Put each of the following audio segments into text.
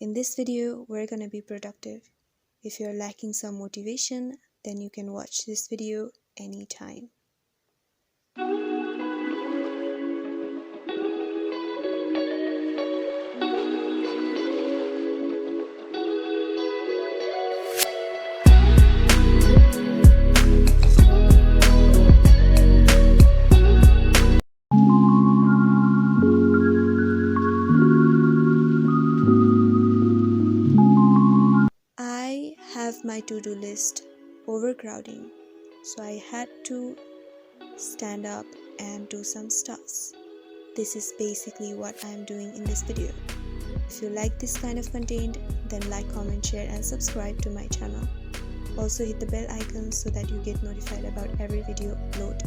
In this video, we're gonna be productive. If you're lacking some motivation, then you can watch this video anytime. I have my to-do list overcrowding, so I had to stand up and do some stuffs. This is basically what I am doing in this video. If you like this kind of content, then like, comment, share and subscribe to my channel. Also hit the bell icon so that you get notified about every video upload.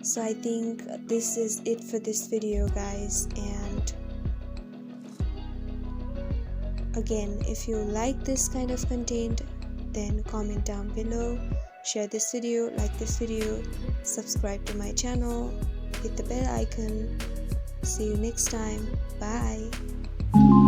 So I think this is it for this video, guys. And again, if you like this kind of content, then comment down below, share this video, like this video, subscribe to my channel, hit the bell icon. See you next time. Bye.